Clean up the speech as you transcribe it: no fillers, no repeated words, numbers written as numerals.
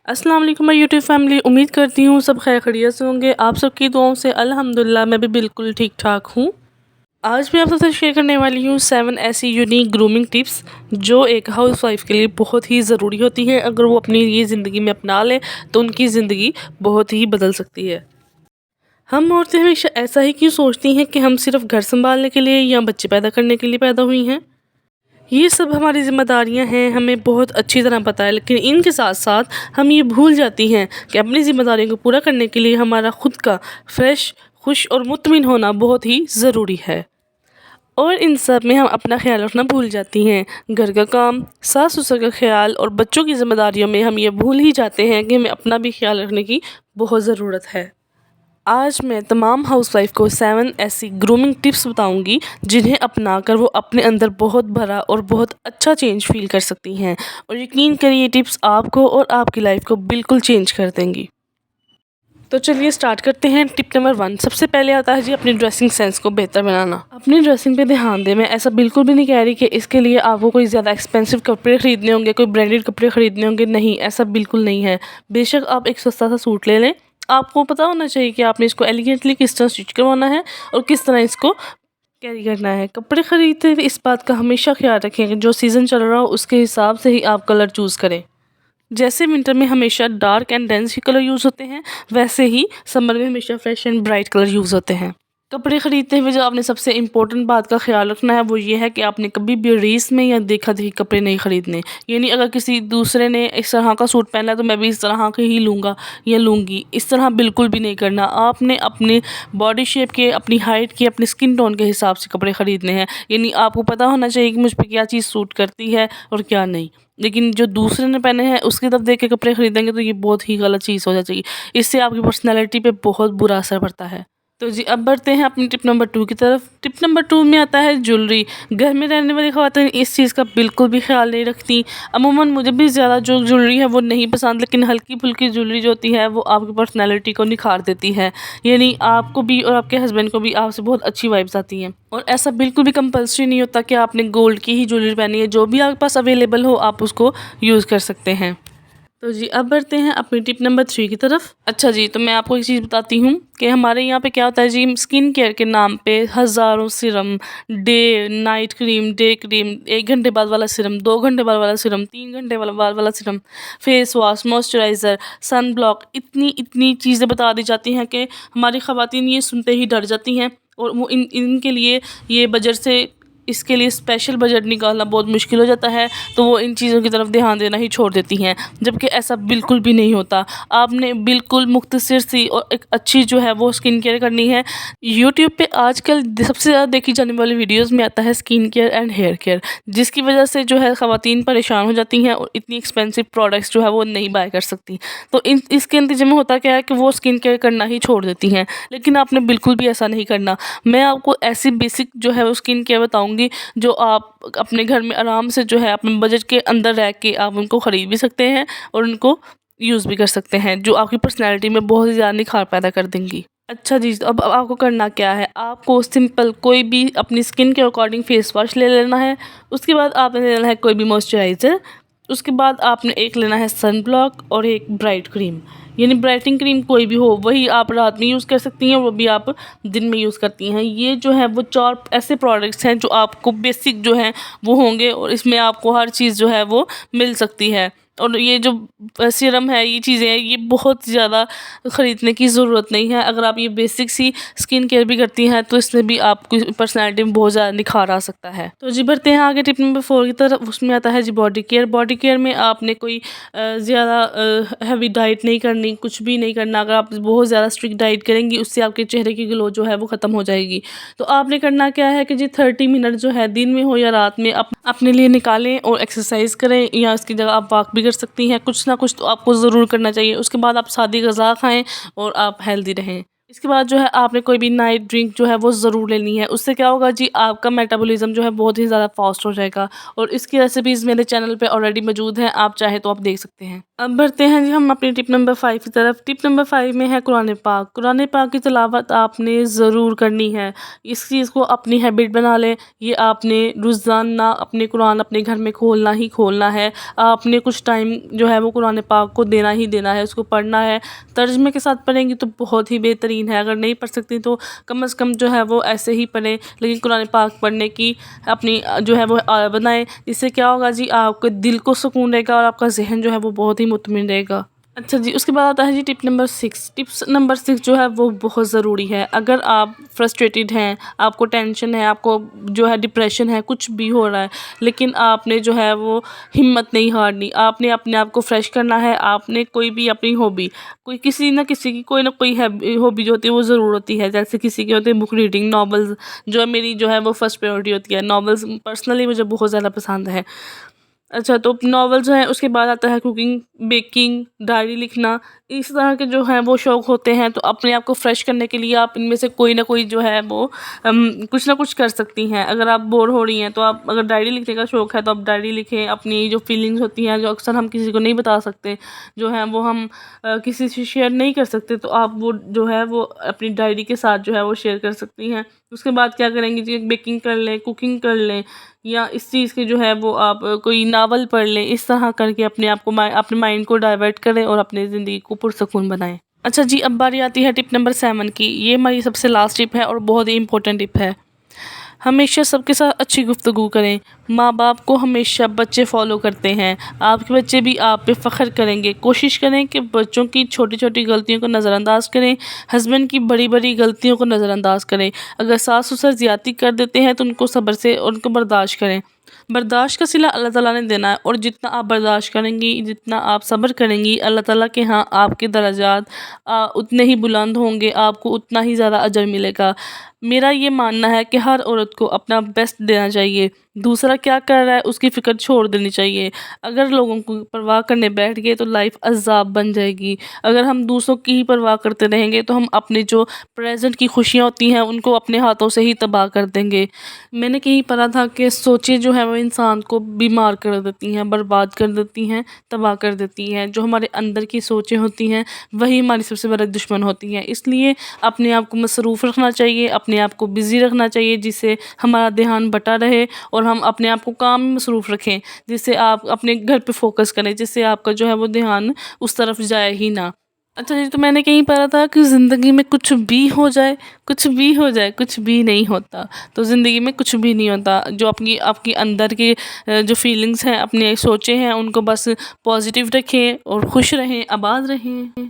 अस्सलाम वालेकुम my YouTube family. उम्मीद करती हूँ सब खैर खैरियत से होंगे। आप सबकी दुआओं से अल्हम्दुलिल्लाह मैं भी बिल्कुल ठीक ठाक हूँ। आज मैं आप सबसे शेयर करने वाली हूँ 7 ऐसी यूनिक ग्रूमिंग टिप्स जो एक हाउस वाइफ के लिए बहुत ही ज़रूरी होती हैं। अगर वो अपनी ये ज़िंदगी में अपना लें तो उनकी ज़िंदगी बहुत ही बदल सकती है। हम औरतें हमेशा ऐसा ही क्यों सोचती हैं कि हम सिर्फ घर संभालने के लिए या बच्चे पैदा करने के लिए पैदा हुई हैं। ये सब हमारी ज़िम्मेदारियां हैं, हमें बहुत अच्छी तरह पता है, लेकिन इनके साथ साथ हम ये भूल जाती हैं कि अपनी ज़िम्मेदारियों को पूरा करने के लिए हमारा खुद का फ्रेश, खुश और मुतमिन होना बहुत ही ज़रूरी है। और इन सब में हम अपना ख्याल रखना भूल जाती हैं। घर का काम, सास ससुर का ख्याल और बच्चों की ज़िम्मेदारियों में हम ये भूल ही जाते हैं कि हमें अपना भी ख्याल रखने की बहुत ज़रूरत है। आज मैं तमाम हाउसवाइफ को 7 ऐसी ग्रूमिंग टिप्स बताऊंगी जिन्हें अपनाकर वो अपने अंदर बहुत भरा और बहुत अच्छा चेंज फील कर सकती हैं। और यकीन करिए ये टिप्स आपको और आपकी लाइफ को बिल्कुल चेंज कर देंगी। तो चलिए स्टार्ट करते हैं। टिप नंबर 1 सबसे पहले आता है जी अपनी ड्रेसिंग सेंस को बेहतर बनाना। अपनी ड्रेसिंग पे ध्यान दें। मैं ऐसा बिल्कुल भी नहीं कह रही कि इसके लिए आपको कोई ज़्यादा एक्सपेंसिव कपड़े खरीदने होंगे, कोई ब्रांडेड कपड़े खरीदने होंगे। नहीं, ऐसा बिल्कुल नहीं है। बेशक आप एक सस्ता सा सूट ले लें, आपको पता होना चाहिए कि आपने इसको एलिगेंटली किस तरह स्टिच करवाना है और किस तरह इसको कैरी करना है। कपड़े खरीदते हुए इस बात का हमेशा ख्याल रखें कि जो सीज़न चल रहा हो उसके हिसाब से ही आप कलर चूज़ करें। जैसे विंटर में हमेशा dark and dense he colour use होते हैं, वैसे ही समर में हमेशा fresh and bright colour use होते हैं। कपड़े खरीदते हुए जो आपने सबसे इम्पोर्टेंट बात का ख्याल रखना है वो ये है कि आपने कभी भी रीस में या देखा देखी कपड़े नहीं खरीदने। यानी अगर किसी दूसरे ने इस तरह का सूट पहना है तो मैं भी इस तरह के ही लूँगा या लूँगी, इस तरह बिल्कुल भी नहीं करना। आपने अपने बॉडी शेप के, अपनी हाइट के, अपने स्किन टोन के हिसाब से कपड़े खरीदने हैं। यानी आपको पता होना चाहिए कि मुझ पर क्या चीज़ सूट करती है और क्या नहीं। लेकिन जो दूसरे ने पहने हैं उसकी तरफ देख के कपड़े खरीदेंगे तो ये बहुत ही गलत चीज़ हो जाएगी। इससे आपकी पर्सनैलिटी पे बहुत बुरा असर पड़ता है। तो जी अब बढ़ते हैं अपनी टिप नंबर 2 की तरफ। टिप नंबर 2 में आता है ज्वेलरी। घर में रहने वाली ख़वातीन इस चीज़ का बिल्कुल भी ख्याल नहीं रखती। अमूमन मुझे भी ज़्यादा जो ज्वेलरी है वो नहीं पसंद, लेकिन हल्की फुल्की ज्वेलरी जो होती है वो आपकी पर्सनैलिटी को निखार देती है। यानी आपको भी और आपके हस्बैंड को भी आपसे बहुत अच्छी वाइब्स आती हैं। और ऐसा बिल्कुल भी कंपल्सरी नहीं होता कि आपने गोल्ड की ही ज्वेलरी पहनी है। जो भी आपके पास अवेलेबल हो आप उसको यूज़ कर सकते हैं। तो जी अब बढ़ते हैं अपनी टिप नंबर 3 की तरफ। अच्छा जी, तो मैं आपको एक चीज़ बताती हूँ कि हमारे यहाँ पे क्या होता है जी, स्किन केयर के नाम पे हज़ारों Siram, day night cream, day cream, 1 घंटे बाद वाला सिरम, 2 घंटे बाद वाला सिरम, 3 घंटे बाद वाला serum, face wash, moisturiser, sun block, इतनी इतनी चीज़ें बता दी जाती हैं कि हमारी ख़वातीन ये सुनते ही डर जाती हैं। और वो इनके लिए ये बजट से इसके लिए स्पेशल बजट निकालना बहुत मुश्किल हो जाता है, तो वो इन चीज़ों की तरफ ध्यान देना ही छोड़ देती हैं। जबकि ऐसा बिल्कुल भी नहीं होता। आपने बिल्कुल मुख्तसर सी और एक अच्छी जो है वो स्किन केयर करनी है। यूट्यूब पे आजकल सबसे ज़्यादा देखी जाने वाली वीडियोस में आता है skin care and hair care, जिसकी वजह से जो है ख़वातीन परेशान हो जाती हैं और इतनी एक्सपेंसिव प्रोडक्ट्स जो है वो नहीं बाय कर सकती। तो इसके नतीजे में होता क्या है कि वो स्किन केयर करना ही छोड़ देती हैं। लेकिन आपने बिल्कुल भी ऐसा नहीं करना। मैं आपको ऐसी बेसिक जो है वो स्किन केयर बताऊँगी जो आप अपने घर में आराम से जो है अपने बजट के अंदर रह के आप उनको ख़रीद भी सकते हैं और उनको यूज़ भी कर सकते हैं, जो आपकी पर्सनैलिटी में बहुत ही ज़्यादा निखार पैदा कर देंगी। अच्छा जी, तो अब आपको करना क्या है, आपको सिंपल कोई भी अपनी स्किन के अकॉर्डिंग फेस वॉश ले लेना है। उसके बाद आपने लेना है कोई भी मॉइस्चराइज़र। उसके बाद आपने एक लेना है सन ब्लॉक और एक ब्राइट क्रीम। यानी ब्राइटनिंग क्रीम कोई भी हो, वही आप रात में यूज़ कर सकती हैं, वो भी आप दिन में यूज़ करती हैं। ये जो है वो 4 ऐसे प्रोडक्ट्स हैं जो आपको बेसिक जो हैं वो होंगे और इसमें आपको हर चीज़ जो है वो मिल सकती है। और ये जो सीरम है, ये चीज़ें हैं, ये बहुत ज़्यादा ख़रीदने की ज़रूरत नहीं है। अगर आप ये बेसिक सी स्किन केयर भी करती हैं तो इसमें भी आपकी पर्सनैलिटी में बहुत ज़्यादा निखार आ सकता है। तो जी बढ़ते हैं आगे टिप नंबर 4 की तरफ। उसमें आता है जी बॉडी केयर। बॉडी केयर में आपने कोई ज़्यादा हैवी डाइट नहीं करनी, कुछ भी नहीं करना। अगर आप बहुत ज़्यादा स्ट्रिक्ट डाइट करेंगी उससे आपके चेहरे की ग्लो जो है वो ख़त्म हो जाएगी। तो आपने करना क्या है कि जी 30 मिनट जो है दिन में हो या रात में अपने लिए निकालें और एक्सरसाइज करें, या इसकी जगह आप वॉक भी कर सकती हैं। कुछ ना कुछ तो आपको ज़रूर करना चाहिए। उसके बाद आप सादी ग़िज़ा खाएँ और आप हेल्दी रहें। इसके बाद जो है आपने कोई भी नाइट ड्रिंक जो है वो ज़रूर लेनी है। उससे क्या होगा जी, आपका मेटाबॉलिज़्म जो है बहुत ही ज़्यादा फ़ास्ट हो जाएगा और इसकी रेसिपीज़ मेरे चैनल पे ऑलरेडी मौजूद हैं, आप चाहें तो आप देख सकते हैं। अब बढ़ते हैं जी हम अपनी टिप नंबर 5 की तरफ। टिप नंबर 5 में है कुरान पाक। कुरान पाक की तिलावत आपने ज़रूर करनी है। इस चीज़ को अपनी हैबिट बना लें। ये आपने रोज़ाना अपने कुरान अपने घर में खोलना ही खोलना है। आपने कुछ टाइम जो है वो कुरान पाक को देना ही देना है, उसको पढ़ना है। तर्जुमे के साथ पढ़ेंगी तो बहुत ही बेहतरीन है। अगर नहीं पढ़ सकती तो कम से कम जो है वो ऐसे ही पढ़ें, लेकिन कुरान पाक पढ़ने की अपनी जो है वो बनाएं। इससे क्या होगा जी, आपके दिल को सुकून रहेगा और आपका ज़हन जो है वो बहुत ही मुतमिन रहेगा। अच्छा जी, उसके बाद आता है जी टिप नंबर 6। टिप्स नंबर 6 जो है वो बहुत ज़रूरी है। अगर आप फ्रस्ट्रेटेड हैं, आपको टेंशन है, आपको जो है डिप्रेशन है, कुछ भी हो रहा है, लेकिन आपने जो है वो हिम्मत नहीं हारनी। आपने अपने आप को फ्रेश करना है। आपने कोई भी अपनी हॉबी, कोई किसी न किसी की कोई ना कोई हॉबी जो होती है वो ज़रूर होती है। जैसे किसी की होती है बुक रीडिंग, नॉवेल्स, जो है मेरी जो है वो फर्स्ट प्रायोरिटी होती है। नॉवेल्स पर्सनली मुझे बहुत ज़्यादा पसंद है। अच्छा, तो नॉवल जो है उसके बाद आता है कुकिंग, बेकिंग, डायरी लिखना। इस तरह के जो हैं वो शौक़ होते हैं, तो अपने आप को फ्रेश करने के लिए आप इनमें से कोई ना कोई जो है वो कुछ ना कुछ कर सकती हैं। अगर आप बोर हो रही हैं तो आप, अगर डायरी लिखने का शौक़ है तो आप डायरी लिखें। अपनी जो फीलिंग्स होती हैं, जो अक्सर हम किसी को नहीं बता सकते, जो है वो हम किसी से शेयर नहीं कर सकते, तो आप वो जो है वो अपनी डायरी के साथ जो है वो शेयर कर सकती हैं। उसके बाद क्या करेंगी जी, बेकिंग कर लें, कुकिंग कर लें, या इस चीज़ की जो है वो आप कोई नावल पढ़ लें। इस तरह करके अपने आप को अपने माइंड को डाइवर्ट करें और अपनी ज़िंदगी को पुरसकून बनाएं। अच्छा जी, अब बारी आती है टिप नंबर 7 की। ये हमारी सबसे लास्ट टिप है और बहुत ही इंपॉर्टेंट टिप है। हमेशा सबके साथ अच्छी गुफ्तगू करें। माँ बाप को हमेशा बच्चे फॉलो करते हैं। आपके बच्चे भी आप पे फ़ख्र करेंगे। कोशिश करें कि बच्चों की छोटी छोटी गलतियों को नज़रअंदाज करें। हस्बैंड की बड़ी बड़ी गलतियों को नज़रअंदाज करें। अगर सास ससुर ज़्यादती कर देते हैं तो उनको सब्र से उनको बर्दाश्त करें। बर्दाश्त का सिला अल्लाह ताला ने देना है, और जितना आप बर्दाश्त करेंगी, जितना आप सब्र करेंगी, अल्लाह ताला के यहाँ आपके दर्जात उतने ही बुलंद होंगे, आपको उतना ही ज़्यादा अजर मिलेगा। मेरा ये मानना है कि हर औरत को अपना बेस्ट देना चाहिए। दूसरा क्या कर रहा है उसकी फ़िक्र छोड़ देनी चाहिए। अगर लोगों को परवाह करने बैठ गए तो लाइफ अज़ाब बन जाएगी। अगर हम दूसरों की ही परवाह करते रहेंगे तो हम अपनी जो प्रेजेंट की खुशियाँ होती हैं उनको अपने हाथों से ही तबाह कर देंगे। मैंने कहीं पढ़ा था कि सोचें जो है वो इंसान को बीमार कर देती हैं, बर्बाद कर देती हैं, तबाह कर देती हैं। जो हमारे अंदर की सोचें होती हैं वही हमारी सबसे बड़ा दुश्मन होती हैं। इसलिए अपने आप को मसरूफ़ रखना चाहिए, अपने आप को बिज़ी रखना चाहिए, जिससे हमारा ध्यान बटा रहे, और हम अपने आप को काम में मसरूफ़ रखें, जिससे आप अपने घर पे फोकस करें, जिससे आपका जो है वो ध्यान उस तरफ जाए ही ना। अच्छा जी, तो मैंने कहीं पढ़ा था कि ज़िंदगी में कुछ भी हो जाए, कुछ भी हो जाए, कुछ भी नहीं होता। तो ज़िंदगी में कुछ भी नहीं होता। जो अपनी आपके अंदर की जो फीलिंग्स हैं, अपने सोचें हैं, उनको बस पॉजिटिव रखें और खुश रहें, आबाद रहें।